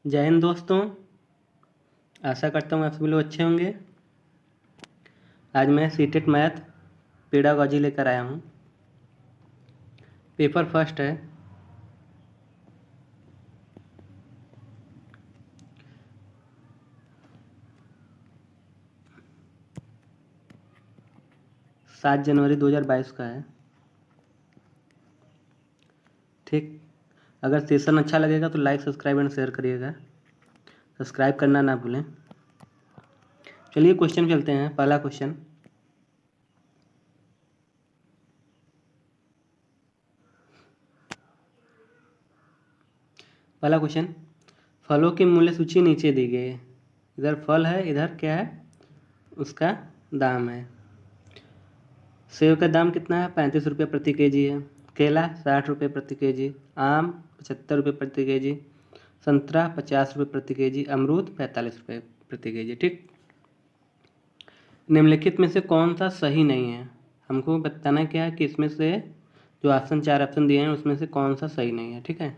जय हिंद दोस्तों। आशा करता हूँ आप सभी लोग अच्छे होंगे। आज मैं सीटेट मैथ पेडागॉजी लेकर आया हूँ। पेपर फर्स्ट है। सात जनवरी 2022 का है। ठीक, अगर सेशन अच्छा लगेगा तो लाइक सब्सक्राइब एंड शेयर करिएगा। सब्सक्राइब करना ना भूलें। चलिए क्वेश्चन चलते हैं। पहला क्वेश्चन, फलों की मूल्य सूची नीचे दी गई है। इधर फल है, इधर क्या है, उसका दाम है। सेब का दाम कितना है? 35 रुपये प्रति केजी है। केला 60 रुपये प्रति केजी। आम 75 रुपये प्रति केजी। संतरा 50 रुपये प्रति केजी। अमरूद 45 रुपये प्रति केजी। ठीक, निम्नलिखित में से कौन सा सही नहीं है? हमको बताना क्या है कि इसमें से जो ऑप्शन, 4 ऑप्शन दिए हैं उसमें से कौन सा सही नहीं है। ठीक है,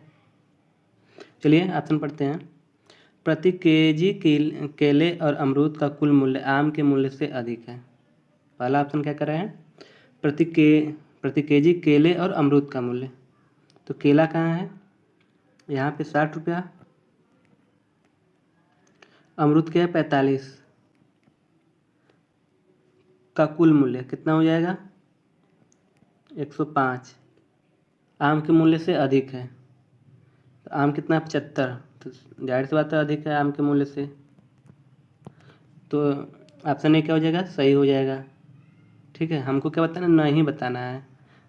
चलिए ऑप्शन पढ़ते हैं। प्रति केजी केले और अमरूद का कुल मूल्य आम के मूल्य से अधिक है। पहला ऑप्शन क्या कर रहे हैं? प्रति केजी केले और अमरूद का मूल्य। तो केला कहाँ है? यहाँ पे 60 रुपया। अमरूद क्या है? 45 का कुल मूल्य कितना हो जाएगा? 105। आम के मूल्य से अधिक है। तो आम कितना? 75। तो जाहिर सी बात है अधिक है आम के मूल्य से। तो ऑप्शन ए क्या हो जाएगा? सही हो जाएगा। ठीक है, हमको क्या बताना? नहीं बताना है।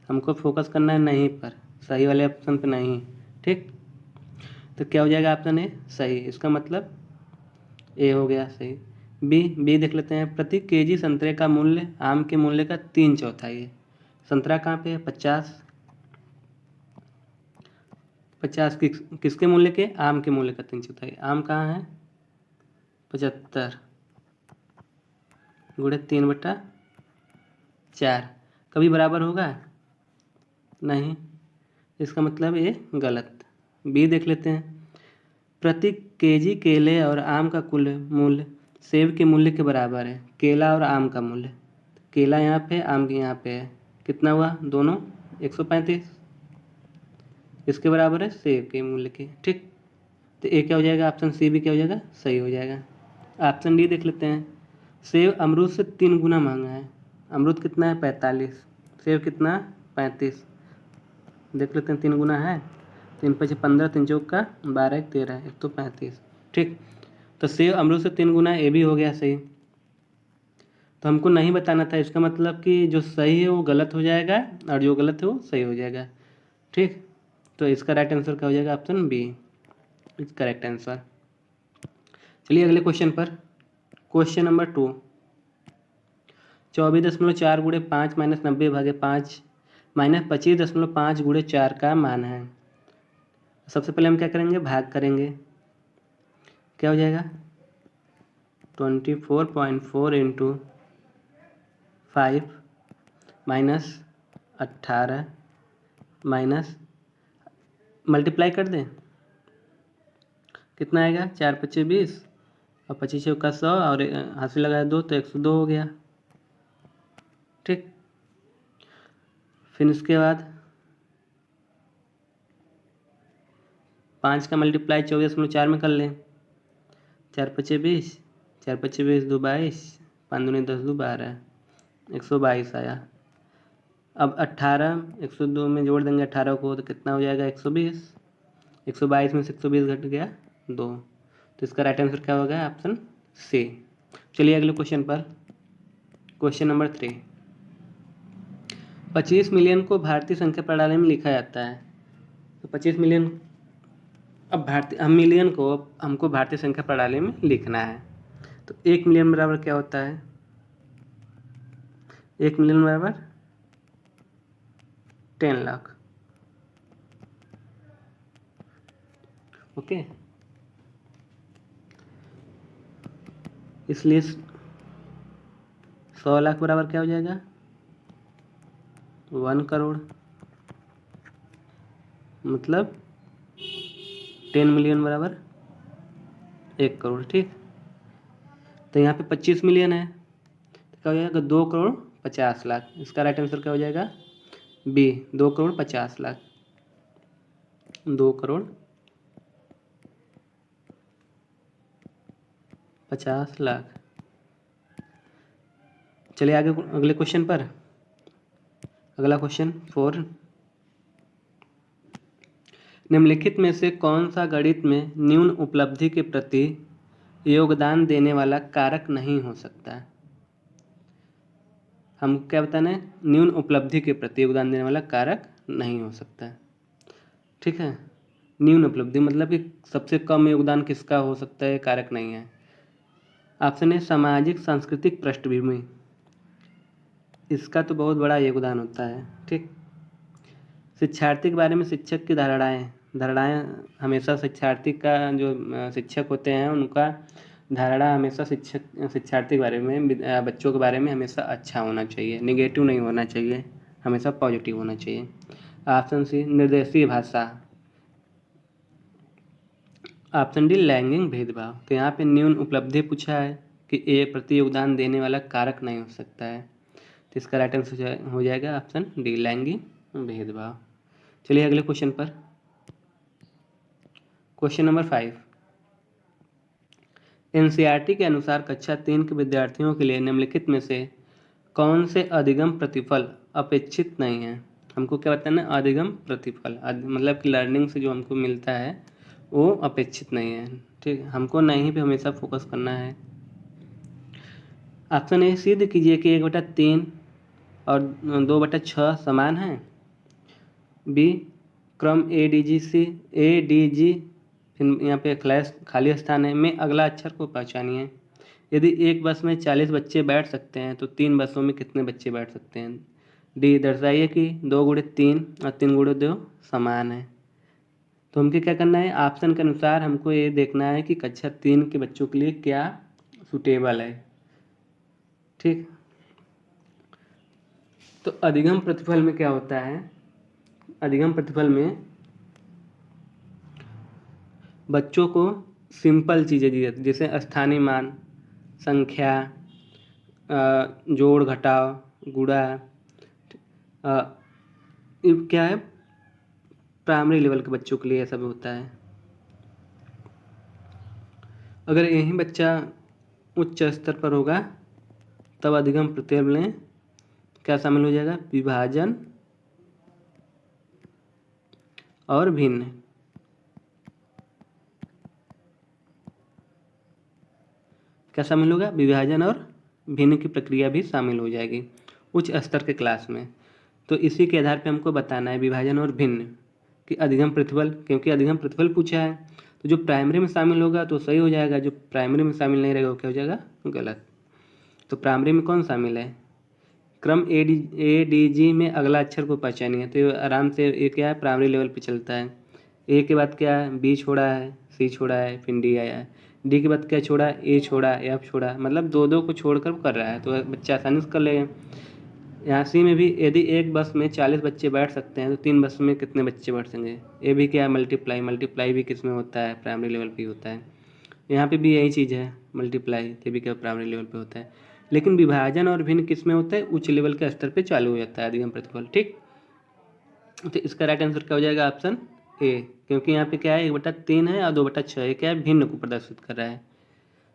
हमको फोकस करना है नहीं पर, सही वाले ऑप्शन पे नहीं। ठीक, तो क्या हो जाएगा? ऑप्शन ए सही। इसका मतलब ए हो गया सही। बी देख लेते हैं। प्रति केजी संतरे का मूल्य आम के मूल्य का 3/4 है। संतरा कहाँ पे है? 50। 50 किसके मूल्य के? आम के मूल्य का 3/4। आम कहाँ है? 75 गुणे 3/4। कभी बराबर होगा? नहीं, इसका मतलब ये गलत। बी देख लेते हैं। प्रति केजी केले और आम का कुल मूल्य सेब के मूल्य के बराबर है। केला और आम का मूल्य, केला यहाँ पे, आम के यहाँ पे है। कितना हुआ? दोनों 135। इसके बराबर है सेब के मूल्य के। ठीक, तो ए क्या हो जाएगा? ऑप्शन सी भी क्या हो जाएगा? सही हो जाएगा। ऑप्शन डी देख लेते हैं। सेब अमरूद से 3 गुना महंगा है। अमरूद कितना है? 45। सेब कितना? 35। देख लेते हैं, 3 गुना है। 3×5 = 15, 3×4 = 12, 13, 135। ठीक, तो सेब अमरूद से 3 गुना, ए भी हो गया सही। तो हमको नहीं बताना था। इसका मतलब कि जो सही है वो गलत हो जाएगा और जो गलत है वो सही हो जाएगा। ठीक, तो इसका राइट आंसर क्या हो जाएगा? Option B is correct answer. चलिए अगले क्वेश्चन पर। क्वेश्चन नंबर 2, 24.4 गुणे 5 - 90/5 - 25.5 गुणे 4 का मान है। सबसे पहले हम क्या करेंगे? भाग करेंगे। क्या हो जाएगा? 24.4 × 5 - 18 माइनस, मल्टीप्लाई कर दें, कितना आएगा? 4×5 = 20 और 25×4 = 100 और हाथ से लगाया 2 तो 102 हो गया। ठीक, फिर इसके बाद 5 का मल्टीप्लाई 24.4 में कर लें। 4×5 = 20, 4×5 = 2 = 22, 5 दूनी 10, 2 = 12, 122 आया। अब 18 102 में जोड़ देंगे 18 को तो कितना हो जाएगा? 120। 122 में से 120 घट गया 2। तो इसका राइट आंसर क्या होगा? Option C. चलिए अगले क्वेश्चन पर। क्वेश्चन नंबर 3, 25 मिलियन को भारतीय संख्या प्रणाली में लिखा जाता है। तो 25 मिलियन, अब मिलियन को हमको भारतीय संख्या प्रणाली में लिखना है। तो 1 मिलियन बराबर क्या होता है? 1 मिलियन बराबर 10 लाख। ओके, इसलिए 100 लाख बराबर क्या हो जाएगा? 1 करोड़। मतलब 10 मिलियन बराबर 1 करोड़। ठीक, तो यहाँ पे 25 मिलियन है, तो क्या हो जाएगा 2 करोड़ 50 लाख। इसका राइट आंसर क्या हो जाएगा? बी, 2 करोड़ 50 लाख। 2 करोड़ 50 लाख। चलिए आगे अगले क्वेश्चन पर। अगला क्वेश्चन 4, निम्नलिखित में से कौन सा गणित में न्यून उपलब्धि के प्रति योगदान देने वाला कारक नहीं हो सकता? हम क्या बताना है? न्यून उपलब्धि के प्रति योगदान देने वाला कारक नहीं हो सकता। ठीक है, न्यून उपलब्धि मतलब कि सबसे कम योगदान किसका हो सकता है, कारक नहीं है। ऑप्शन है सामाजिक सांस्कृतिक पृष्ठभूमि, इसका तो बहुत बड़ा योगदान होता है। ठीक, शिक्षार्थी के बारे में शिक्षक की धारणाएं हमेशा शिक्षार्थी का जो शिक्षक होते हैं उनका धारणा हमेशा शिक्षार्थी के बारे में बच्चों के बारे में हमेशा अच्छा होना चाहिए, निगेटिव नहीं होना चाहिए, हमेशा पॉजिटिव होना चाहिए। ऑप्शन सी निर्देशीय भाषा। ऑप्शन डी लैंगिक भेदभाव। तो यहाँ पे न्यून उपलब्धि पूछा है कि ए प्रति योगदान देने वाला कारक नहीं हो सकता है, तो इसका राइट आंसर हो जाएगा ऑप्शन डी लैंगिक भेदभाव। चलिए अगले क्वेश्चन पर। क्वेश्चन नंबर 5, एनसीईआरटी के अनुसार कक्षा 3 के विद्यार्थियों के लिए निम्नलिखित में से कौन से अधिगम प्रतिफल अपेक्षित नहीं है? हमको क्या बताना है? अधिगम प्रतिफल मतलब कि लर्निंग से जो हमको मिलता है वो अपेक्षित नहीं है। ठीक, हमको नहीं पे हमेशा फोकस करना है। ऑप्शन ए, सिद्ध कीजिए कि 1/3 और 2/6 समान है। बी, क्रम ADG, फिर यहाँ पे खाली स्थान है में अगला अक्षर को पहचानिए। यदि एक बस में 40 बच्चे बैठ सकते हैं तो 3 बसों में कितने बच्चे बैठ सकते हैं? डी, दर्शाइए कि 2x3 और 3x2 समान है। तो हमको क्या करना है? ऑप्शन के अनुसार हमको ये देखना है कि कक्षा 3 के बच्चों के लिए क्या सूटेबल है। ठीक, तो अधिगम प्रतिफल में क्या होता है? अधिगम प्रतिफल में बच्चों को सिंपल चीज़ें दी जाती, जैसे स्थानीय मान, संख्या, जोड़ घटाव, गुणा, क्या है, प्राइमरी लेवल के बच्चों के लिए ऐसा भी होता है। अगर यही बच्चा उच्च स्तर पर होगा तब अधिगम प्रतिफल में क्या शामिल हो जाएगा? विभाजन और भिन्न। क्या शामिल होगा? विभाजन और भिन्न की प्रक्रिया भी शामिल हो जाएगी उच्च स्तर के क्लास में। तो इसी के आधार पे हमको बताना है विभाजन और भिन्न कि अधिगम प्रतिफल, क्योंकि अधिगम प्रतिफल पूछा है तो जो प्राइमरी में शामिल होगा तो सही हो जाएगा, जो प्राइमरी में शामिल नहीं रहेगा वो क्या हो जाएगा? गलत। तो प्राइमरी में कौन शामिल है? क्रम ADG में अगला अक्षर को पहचानिए। तो ये आराम से ये क्या है? प्राइमरी लेवल पे चलता है। ए के बाद क्या है? बी छोड़ा है, सी छोड़ा है, फिर डी आया है। डी के बाद क्या छोड़ा? ए छोड़ा, एफ छोड़ा, मतलब 2-2 को छोड़कर कर रहा है, तो बच्चा आसानी से कर लेगा। यहाँ सी में भी यदि एक बस में 40 बच्चे बैठ सकते हैं तो 3 बस में कितने बच्चे बैठ सकेंगे? ये भी क्या है? मल्टीप्लाई भी किस में होता है? प्राइमरी लेवल पे होता है। यहाँ पे भी यही चीज़ है, मल्टीप्लाई, ये भी क्या प्राइमरी लेवल पे होता है। लेकिन विभाजन और भिन्न किस में होता है? उच्च लेवल के स्तर पे चालू हो जाता है अधिगम प्रतिफल। ठीक, तो इसका राइट आंसर क्या हो जाएगा? ऑप्शन ए, क्योंकि यहाँ पे क्या है? 1/3 है और 2/6 है, क्या है? भिन्न को प्रदर्शित कर रहा है।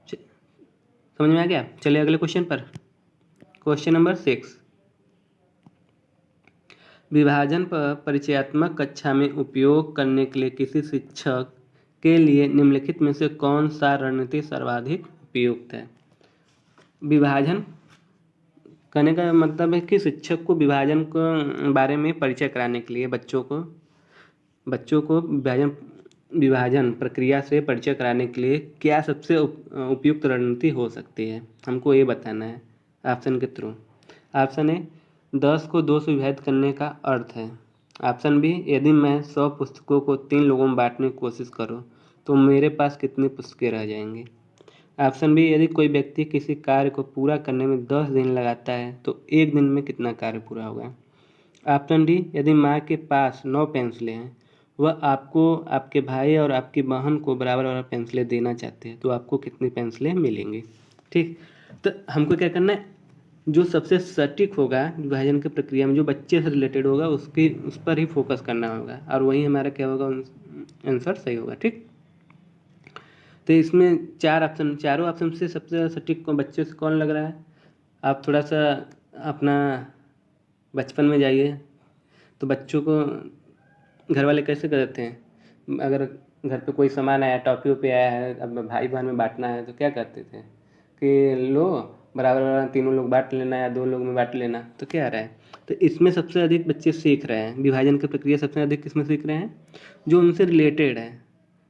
समझ में आ गया? चलिए अगले क्वेश्चन पर। क्वेश्चन नंबर 6, विभाजन पर परिचयात्मक कक्षा में उपयोग करने के लिए किसी शिक्षक के लिए निम्नलिखित में से कौन सा रणनीति सर्वाधिक उपयुक्त है? विभाजन करने का मतलब है कि शिक्षक को विभाजन के बारे में परिचय कराने के लिए बच्चों को विभाजन प्रक्रिया से परिचय कराने के लिए क्या सबसे उपयुक्त रणनीति हो सकती है, हमको ये बताना है ऑप्शन के थ्रू। ऑप्शन ए, 10 को 2 से विभाजित करने का अर्थ है। ऑप्शन बी, यदि मैं 100 पुस्तकों को 3 लोगों में बांटने की कोशिश करूं तो मेरे पास कितनी पुस्तकें रह जाएंगी। ऑप्शन बी, यदि कोई व्यक्ति किसी कार्य को पूरा करने में 10 दिन लगाता है तो 1 दिन में कितना कार्य पूरा होगा। ऑप्शन डी, यदि माँ के पास 9 पेंसिलें हैं वह आपको, आपके भाई और आपकी बहन को बराबर बराबर पेंसिलें देना चाहते हैं, तो आपको कितनी पेंसिलें मिलेंगी। ठीक, तो हमको क्या करना है, जो सबसे सटीक होगा विभाजन की प्रक्रिया में, जो बच्चे से रिलेटेड होगा उसकी, उस पर ही फोकस करना होगा, और वही हमारा क्या होगा, आंसर सही होगा। ठीक, तो इसमें चारों ऑप्शन से सबसे ज़्यादा सटीक कौन, बच्चे से कौन लग रहा है। आप थोड़ा सा अपना बचपन में जाइए, तो बच्चों को घर वाले कैसे करते हैं, अगर घर पे कोई सामान आया, टॉफी पे आया है, अब भाई बहन में बांटना है, तो क्या करते थे कि लो बराबर बराबर तीनों लोग बांट लेना या 2 लोग में बांट लेना। तो क्या आ रहा है, तो इसमें सबसे अधिक बच्चे सीख रहे हैं, विभाजन की प्रक्रिया सबसे अधिक किसमें सीख रहे हैं, जो उनसे रिलेटेड है।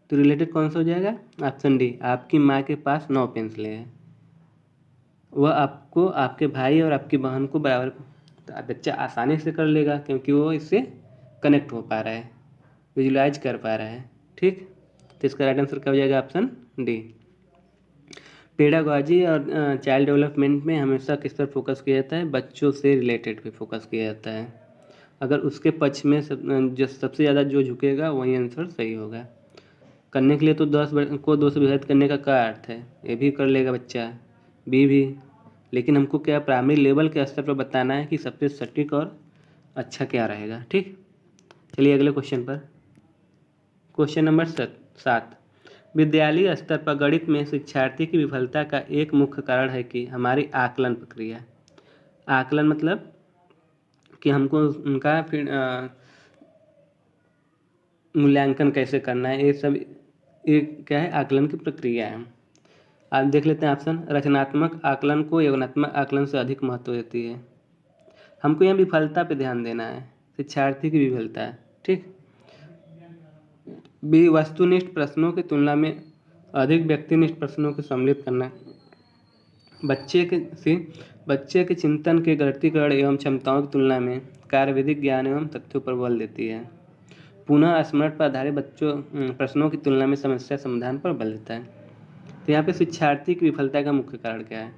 तो रिलेटेड कौन सा हो जाएगा, ऑप्शन डी, आपकी माँ के पास 9 पेंसिलें हैं, वह आपको, आपके भाई और आपकी बहन को बराबर, तो बच्चा आसानी से कर लेगा क्योंकि वो इससे कनेक्ट हो पा रहा है, विजुलाइज कर पा रहा है। ठीक, तो इसका राइट आंसर क्या हो जाएगा, ऑप्शन डी। पेडागॉजी और चाइल्ड डेवलपमेंट में हमेशा किस पर फोकस किया जाता है, बच्चों से रिलेटेड पे फोकस किया जाता है। अगर उसके पक्ष में जो सबसे ज़्यादा जो झुकेगा वही आंसर सही होगा। करने के लिए तो 10 को 2 से विभाजित करने का क्या अर्थ है, ये भी कर लेगा बच्चा, बी भी, लेकिन हमको क्या प्राइमरी लेवल के स्तर पर बताना है कि सबसे सटीक और अच्छा क्या रहेगा। ठीक, चलिए अगले क्वेश्चन पर। क्वेश्चन नंबर 7, विद्यालय स्तर पर गणित में शिक्षार्थी की विफलता का एक मुख्य कारण है कि हमारी आकलन प्रक्रिया, आकलन मतलब कि हमको उनका फिर मूल्यांकन कैसे करना है, ये सब ये क्या है, आकलन की प्रक्रिया है। आप देख लेते हैं ऑप्शन, रचनात्मक आकलन को योगात्मक आकलन से अधिक महत्व देती है। हमको यहाँ विफलता पे ध्यान देना है, शिक्षार्थी की विफलता है। ठीक, बी, वस्तुनिष्ठ प्रश्नों की तुलना में अधिक व्यक्तिनिष्ठ प्रश्नों को सम्मिलित करना, बच्चे के चिंतन के गणितीकरण एवं क्षमताओं की तुलना में कार्यविधिक ज्ञान एवं तथ्यों पर बल देती है। पुनः स्मरण पर आधारित प्रश्नों की तुलना में समस्या समाधान पर बल देता है। तो यहाँ पे शिक्षार्थी की विफलता का मुख्य कारण क्या है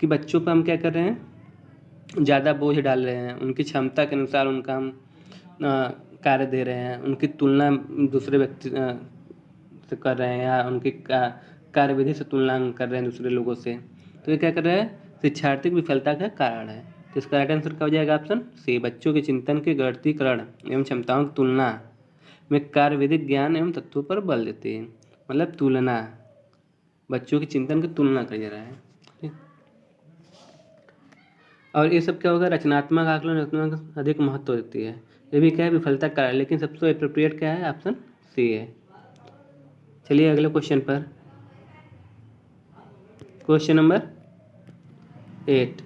कि बच्चों पर हम क्या कर रहे हैं, ज़्यादा बोझ डाल रहे हैं, उनकी क्षमता के अनुसार उनका हम कार्य दे रहे हैं, उनकी तुलना दूसरे व्यक्ति से कर रहे हैं, या उनकी कार्यविधि से तुलना कर रहे हैं दूसरे लोगों से। तो ये क्या कर रहे हैं, शिक्षार्थी की विफलता का कारण है। तो इसका राइट आंसर क्या हो जाएगा, ऑप्शन सी, बच्चों के चिंतन के गणितीकरण एवं क्षमताओं की तुलना में कार्यविधिक ज्ञान एवं तत्वों पर बल देती है, मतलब तुलना, बच्चों के चिंतन की तुलना कर रहा है। ठीक, और ये सब क्या होगा, रचनात्मक आकलन रचनात्मक अधिक महत्व देती है, ये भी क्या है, विफलता का, लेकिन सबसे एप्रोप्रिएट क्या है, ऑप्शन सी है। चलिए अगले क्वेश्चन पर। क्वेश्चन नंबर 8,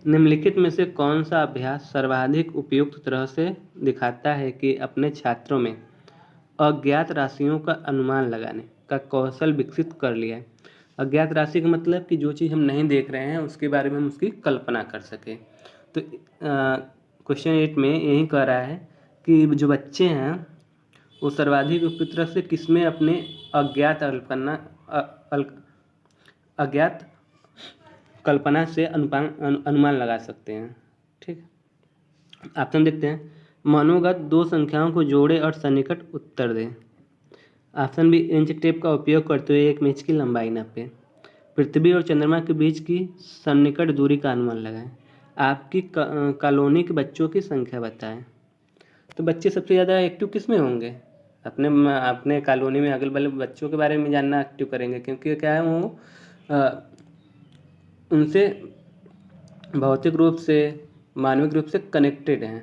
निम्नलिखित में से कौन सा अभ्यास सर्वाधिक उपयुक्त तरह से दिखाता है कि अपने छात्रों में अज्ञात राशियों का अनुमान लगाने का कौशल विकसित कर लिया है। अज्ञात राशि का मतलब कि जो चीज़ हम नहीं देख रहे हैं उसके बारे में हम उसकी कल्पना कर सकें। तो क्वेश्चन 8 में यही कह रहा है कि जो बच्चे हैं वो सर्वाधिक उपयुक्त तरह से किसमें अपने अज्ञात कल्पना से अनुमान लगा सकते हैं। ठीक, ऑप्शन देखते हैं, मनोगत 2 संख्याओं को जोड़े और सन्निकट उत्तर दें। ऑप्शन बी, इंच टेप का उपयोग करते हुए एक मेज की लंबाई नापें। पृथ्वी और चंद्रमा के बीच की सन्निकट दूरी का अनुमान लगाएं। आपकी कॉलोनी के बच्चों की संख्या बताएं। तो बच्चे सबसे ज़्यादा एक्टिव किस में होंगे, अपने कॉलोनी में अगल बगल बच्चों के बारे में जानना एक्टिव करेंगे, क्योंकि क्या है, वो उनसे भौतिक रूप से मानविक रूप से कनेक्टेड हैं।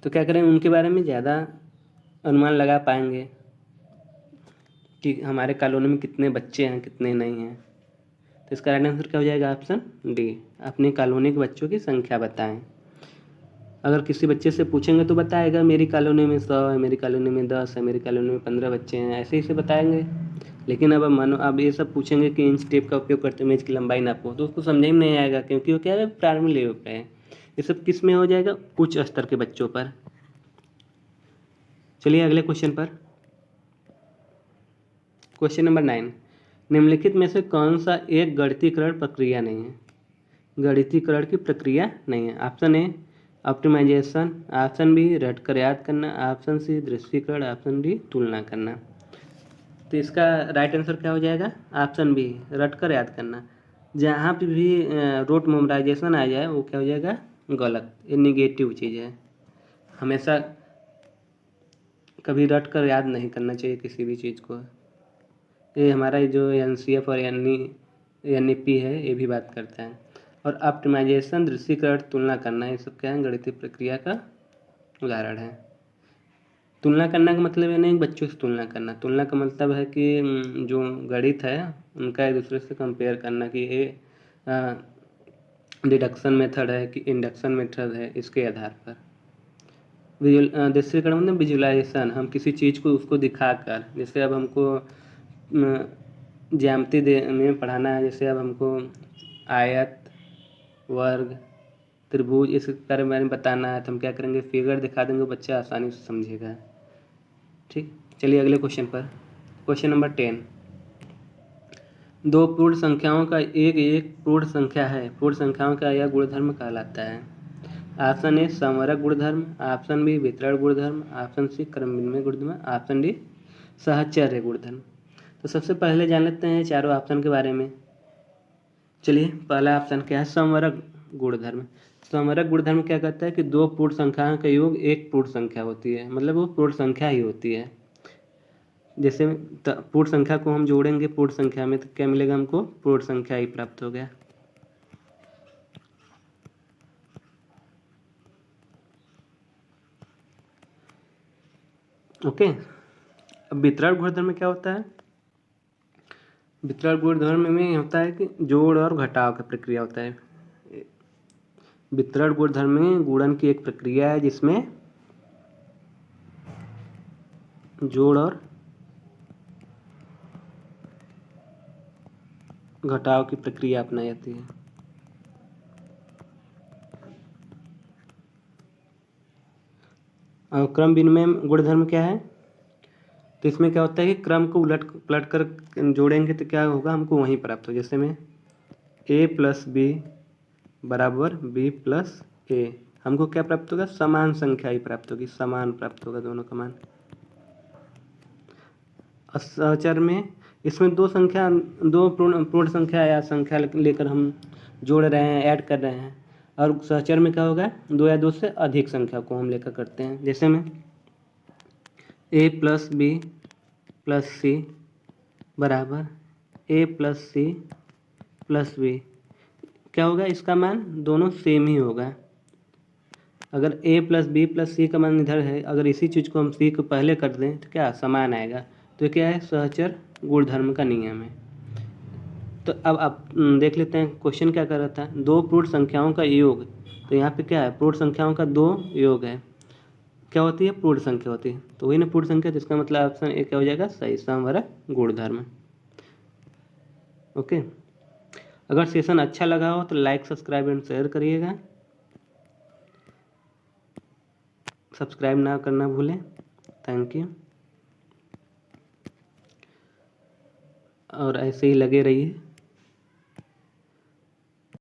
तो क्या करें, उनके बारे में ज़्यादा अनुमान लगा पाएंगे कि हमारे कॉलोनी में कितने बच्चे हैं कितने नहीं हैं। तो इसका राइट आंसर क्या हो जाएगा, ऑप्शन डी, अपनी कॉलोनी के बच्चों की संख्या बताएं। अगर किसी बच्चे से पूछेंगे तो बताएगा मेरी कॉलोनी में 100 है, मेरी कॉलोनी में 10 है, मेरी कॉलोनी में 15 बच्चे हैं, ऐसे ही से बताएंगे। लेकिन अब ये सब पूछेंगे कि इंच टेप का उपयोग करते मेज की लंबाई नापो, तो उसको समझ में नहीं आएगा, क्योंकि वो क्या है, प्राइमरी लेवल पे है। ये सब किस में हो जाएगा, उच्च स्तर के बच्चों पर। चलिए अगले क्वेश्चन पर। क्वेश्चन नंबर 9, निम्नलिखित में से कौन सा एक गणितीकरण प्रक्रिया नहीं है, गणितीकरण की प्रक्रिया नहीं है। Option A, optimisation, option B रट कर याद करना, ऑप्शन सी दृश्यीकरण, ऑप्शन डी तुलना करना। तो इसका राइट आंसर क्या हो जाएगा? ऑप्शन बी रट कर याद करना। जहाँ पे भी रोट मेमोराइजेशन आ जाए वो क्या हो जाएगा? गलत, ये निगेटिव चीज़ है। हमेशा कभी रट कर याद नहीं करना चाहिए किसी भी चीज़ को। ये हमारा जो NCF और NEP है ये भी बात करता है। और ऑप्टिमाइजेशन, दृश्यीकरण, तुलना करना, ये सब क्या है? गणितीय प्रक्रिया का उदाहरण है। तुलना करना का मतलब ये नहीं बच्चों से तुलना करना। तुलना का मतलब है कि जो गणित है उनका एक दूसरे से कंपेयर करना कि ये डिडक्शन मेथड है कि इंडक्शन मेथड है, इसके आधार पर। दृश्यीकरण मतलब विजुअलाइजेशन, हम किसी चीज़ को उसको दिखाकर, जैसे अब हमको ज्यामिति में पढ़ाना है, जैसे अब हमको आयत, वर्ग, त्रिभुज इस बारे में बताना है तो हम क्या करेंगे? फिगर दिखा देंगे, बच्चा आसानी से समझेगा। ठीक, चलिए अगले क्वेश्चन पर। Question number 10। दो पूर्ण संख्याओं का एक पूर्ण संख्या है, पूर्ण संख्याओं का यह गुणधर्म कहलाता है। ऑप्शन ए समवर्ग गुणधर्म, ऑप्शन बी वितरण गुणधर्म, ऑप्शन सी क्रम विनिमय गुणधर्म, ऑप्शन डी साहचर्य गुणधर्म। तो सबसे पहले जान लेते हैं चारों ऑप्शन के बारे में। चलिए, पहला ऑप्शन क्या है? समवर्ग गुणधर्म। समवर्ग गुणधर्म क्या कहता है कि दो पूर्ण संख्याओं का योग एक पूर्ण संख्या होती है, मतलब वो पूर्ण संख्या ही होती है। जैसे पूर्ण संख्या को हम जोड़ेंगे पूर्ण संख्या में तो क्या मिलेगा हमको? पूर्ण संख्या ही प्राप्त हो गया। ओके, अब वितरण गुणधर्म में क्या होता है? वितरण गुणधर्म में होता है कि जोड़ और घटाव की प्रक्रिया होता है। वितरण गुणधर्म में गुणन की एक प्रक्रिया है जिसमें जोड़ और घटाव की प्रक्रिया अपनाई जाती है। और क्रम विनिमय गुणधर्म क्या है? तो इसमें क्या होता है कि क्रम को उलट पलट कर जोड़ेंगे तो क्या होगा? हमको वहीं प्राप्त हो। जैसे में A + B बराबर B + A, हमको क्या प्राप्त होगा? समान संख्या ही प्राप्त होगी, समान प्राप्त होगा दोनों का मान। सहचर में इसमें दो पूर्ण संख्या या संख्या लेकर हम जोड़ रहे हैं, ऐड कर रहे हैं। और सहचर में क्या होगा? दो या दो से अधिक संख्या को हम लेकर करते हैं। जैसे में A + B + C बराबर A + C + B, क्या होगा? इसका मान दोनों सेम ही होगा। अगर A + B + C का मान इधर है, अगर इसी चीज़ को हम C को पहले कर दें तो क्या समान आएगा। तो क्या है? सहचर गुणधर्म का नियम है। तो अब आप देख लेते हैं क्वेश्चन क्या कर रहा था। दो पूर्ण संख्याओं का योग, तो यहाँ पे क्या है? पूर्ण संख्याओं का दो योग है, क्या होती है? पूर्ण संख्या होती है। तो वही ना पूर्ण संख्या, जिसका मतलब ऑप्शन ए क्या हो जाएगा? सही, समवर्ग गुणधर्म। ओके, अगर सेशन अच्छा लगा हो तो लाइक, सब्सक्राइब एंड शेयर करिएगा। सब्सक्राइब ना करना भूलें। थैंक यू, और ऐसे ही लगे रहिए।